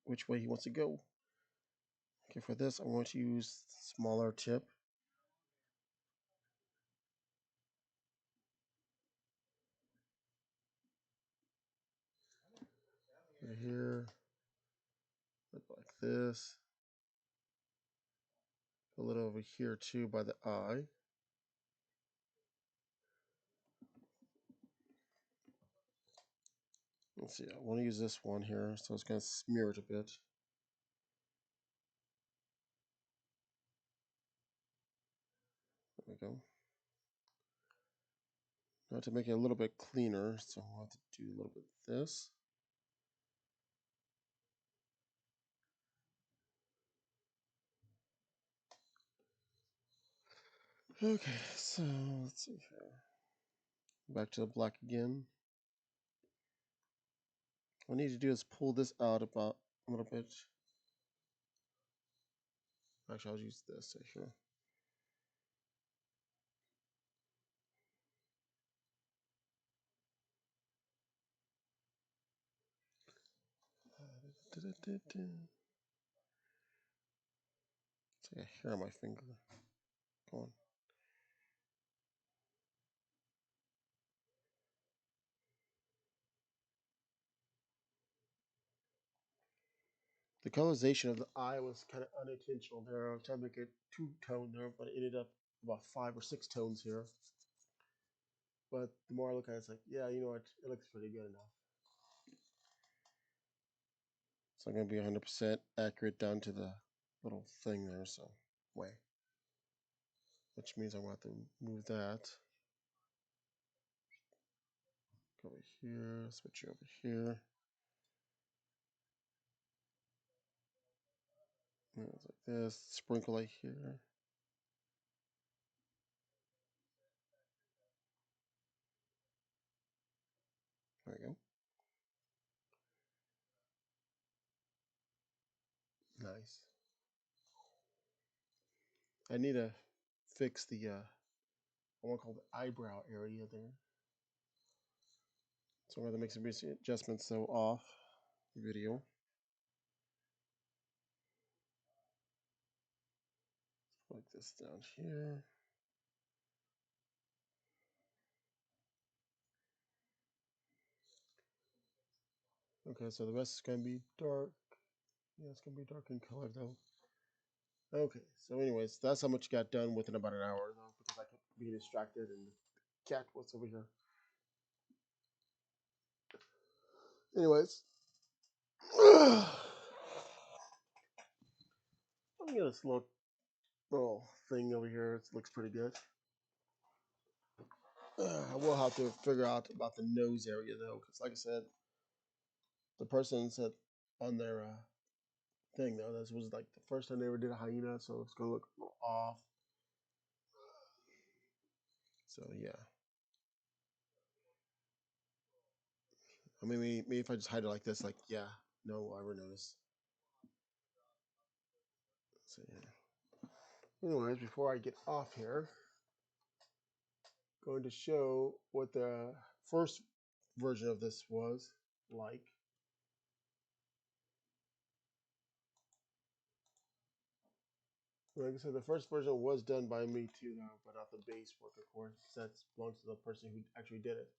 which way he wants to go. Okay, for this, I'm going to use smaller tip. Right here. Look like this. A little over here too by the eye. Let's see, I want to use this one here, so it's going to smear it a bit. There we go. Now to make it a little bit cleaner, so I'll have to do a little bit of this. Okay, so let's see here. Back to the black again. What I need to do is pull this out about a little bit. Actually, I'll use this right here. It's like a hair on my finger. Come on. The colorization of the eye was kind of unintentional there. I was trying to make it two-tone there, but it ended up about 5 or 6 tones here. But the more I look at it, it's like, yeah, you know what? It looks pretty good enough. So I'm going to be 100% accurate down to the little thing there, so way. Which means I'm going to have to move that. Go over here, switch it over here. And it's like this, sprinkle right here. There we go. Nice. I need to fix the, I want to call the eyebrow area there. So I'm going to make some basic adjustments so off video. Like this down here. Okay, so the rest is going to be dark. Yeah, it's going to be dark in color though. Okay, so anyways, that's how much got done within about an hour though, because I kept being distracted and the cat was over here. Anyways, let me get this little thing over here. It looks pretty good. I will have to figure out about the nose area though, because like I said, the person said on their thing though, this was like the first time they ever did a hyena, so it's gonna look a little off. So yeah, I mean, maybe if I just hide it like this, like yeah, no one will ever notice. So yeah. Anyways, before I get off here, going to show what the first version of this was like. Like I said, the first version was done by me too, though, but not the base work, of course, because that belongs to the person who actually did it.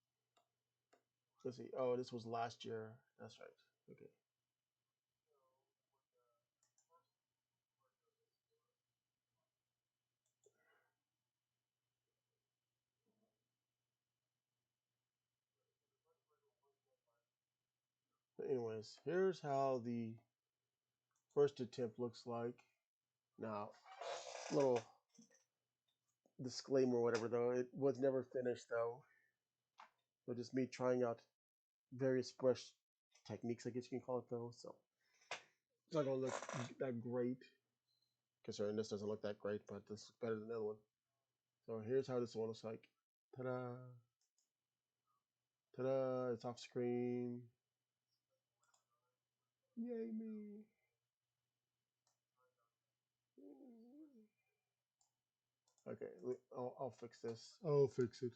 Let's see. Oh, this was last year. That's right. Okay. But anyways, here's how the first attempt looks like. Now, little disclaimer, or whatever, though, it was never finished, though. So just me trying out various brush techniques, I guess you can call it, though. So it's not gonna look that great. Considering this doesn't look that great, but this is better than the other one. So here's how this one looks like. Ta-da! Ta-da! It's off screen. Yay me! Okay, I'll fix this. I'll fix it.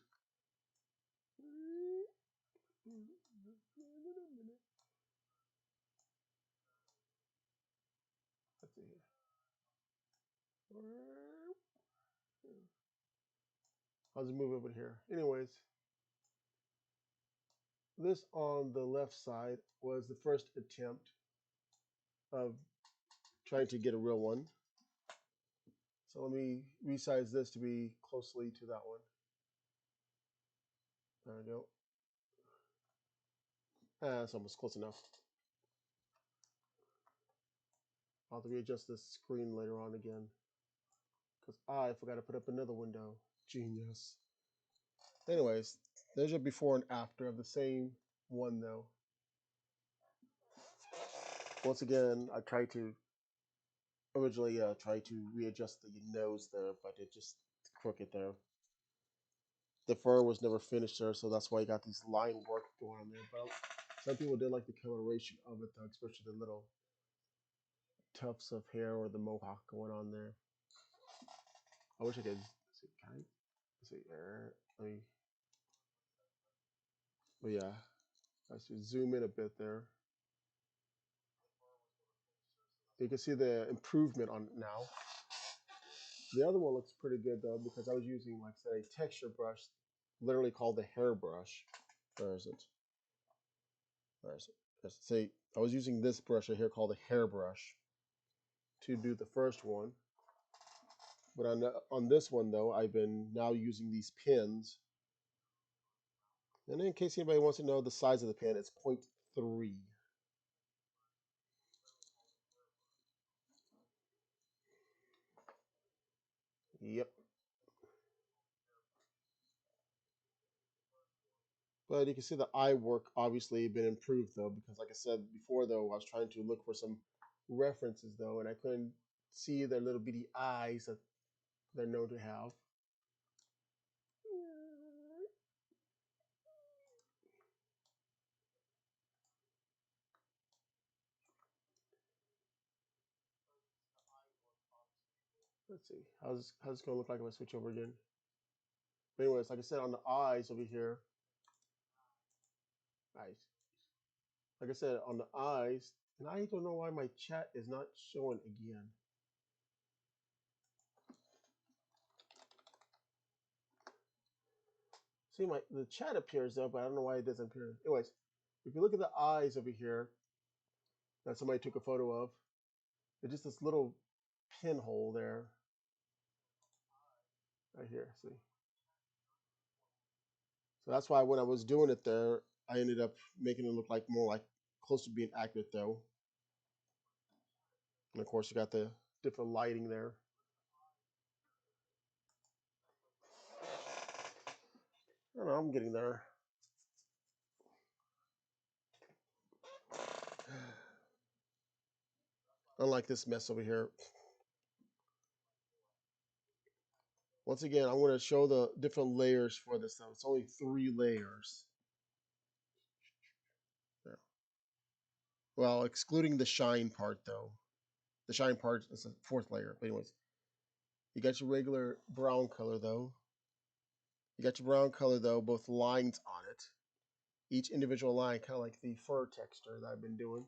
Let's see here. I'll just move over here. Anyways, this on the left side was the first attempt of trying to get a real one. So let me resize this to be closely to that one. There we go. That's almost close enough. I'll have to readjust this screen later on again. Because I forgot to put up another window. Genius. Anyways, there's a before and after of the same one though. Once again, I tried to originally try to readjust the nose there, but it just crooked there. The fur was never finished there, so that's why you got these line work going on there. But some people did like the coloration of it though, especially the little tufts of hair or the mohawk going on there. I wish I could see. Can I? Let's see. Let me. But yeah, I should zoom in a bit there. You can see the improvement on it now. The other one looks pretty good though because I was using, like I said, a texture brush, literally called the hairbrush. Where is it? Where is it? Let's say I was using this brush right here called a hairbrush to do the first one. But on this one though, I've been now using these pins. And in case anybody wants to know the size of the pin, it's 0.3. Yep. But you can see the eye work obviously been improved though, because like I said before though, I was trying to look for some references though, and I couldn't see their little bitty eyes that they're known to have. Let's see. How's this gonna look like if I switch over again? But anyways, like I said, on the eyes over here, eyes. Like I said, on the eyes, and I don't know why my chat is not showing again. See, the chat appears though, but I don't know why it doesn't appear. Anyways, if you look at the eyes over here that somebody took a photo of, it's just this little pinhole there, right here. See, so that's why when I was doing it there, I ended up making it look like more like close to being accurate though. And of course, you got the different lighting there. I don't know. I'm getting there. Unlike this mess over here. Once again, I'm going to show the different layers for this though. It's only 3 layers. There. Well, excluding the shine part though. The shine part is a fourth layer. But anyways, you got your regular brown color though. You got your brown color though, both lines on it. Each individual line, kind of like the fur texture that I've been doing.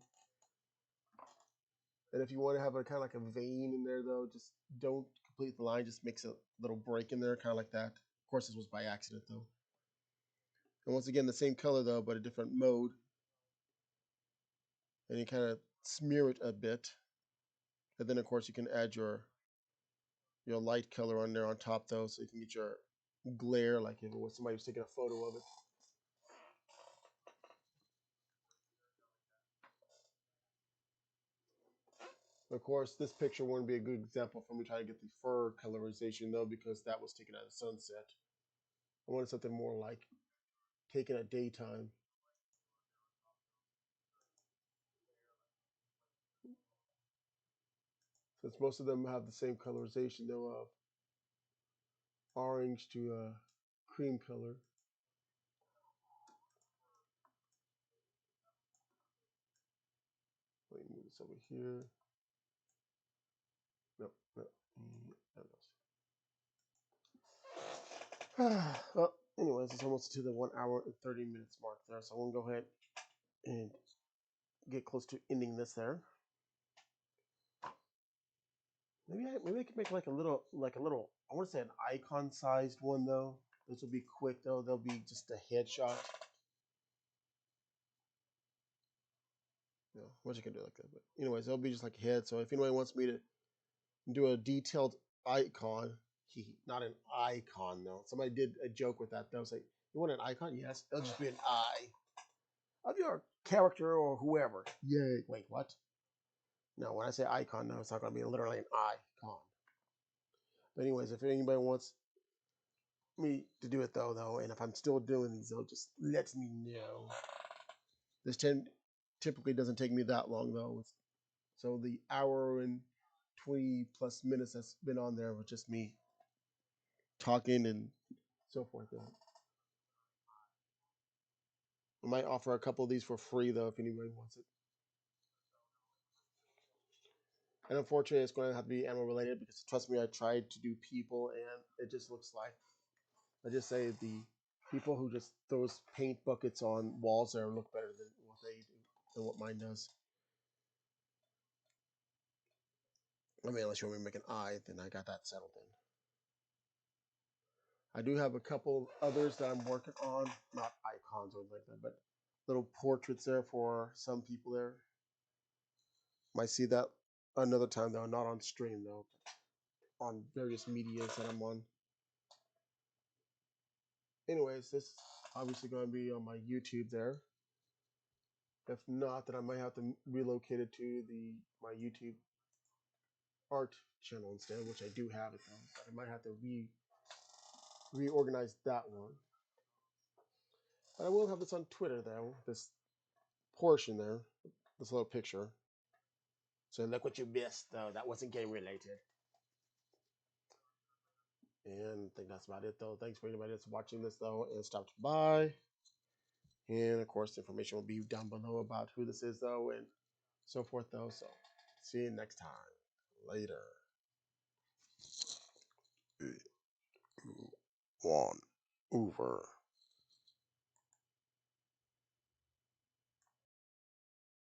And if you want to have a kind of like a vein in there though, just don't complete the line. Just makes a little break in there, kind of like that. Of course, this was by accident though. And once again, the same color though, but a different mode. And you kind of smear it a bit. And then of course you can add your light color on there on top though, so you can get your glare like if it was somebody was taking a photo of it. Of course, this picture wouldn't be a good example for me trying to get the fur colorization though, because that was taken at a sunset. I wanted something more like taken at daytime. Since most of them have the same colorization, though, orange to cream color. Let me move this over here. Nope, nope. Well, anyways, it's almost to the 1 hour and 30 minutes mark there, so I'm gonna go ahead and get close to ending this there. Maybe I could make like a little. I want to say an icon sized one though. This will be quick though. They'll be just a headshot. What you can do like that. But anyways, it'll be just like a head. So if anybody wants me to do a detailed icon, not an icon though. Somebody did a joke with that though. It's like, you want an icon? Yes. It'll just be an eye of your character or whoever. Yay. Wait, what? No, when I say icon, no, it's not going to be literally an icon. But anyways, if anybody wants me to do it though, and if I'm still doing these, though, just let me know. This typically doesn't take me that long though. So the hour and 20 plus minutes that's been on there was just me talking and so forth. Though. I might offer a couple of these for free though if anybody wants it. And unfortunately, it's going to have to be animal related because trust me, I tried to do people and it just looks like I just say the people who just throws paint buckets on walls there look better than what they do than what mine does. I mean, unless you want me to make an eye, then I got that settled in. I do have a couple others that I'm working on, not icons or anything like that, but little portraits there for some people there. Might see that another time though, not on stream though, on various medias that I'm on. Anyways, this is obviously going to be on my YouTube there. If not, then I might have to relocate it to the my YouTube art channel instead, which I do have it though. But I might have to reorganize that one. But I will have this on Twitter though. This portion there, this little picture. So look what you missed though. That wasn't game related. And I think that's about it though. Thanks for anybody that's watching this though and stopped by. And of course, the information will be down below about who this is though and so forth though. So see you next time. Later. 3, 2, 1, over.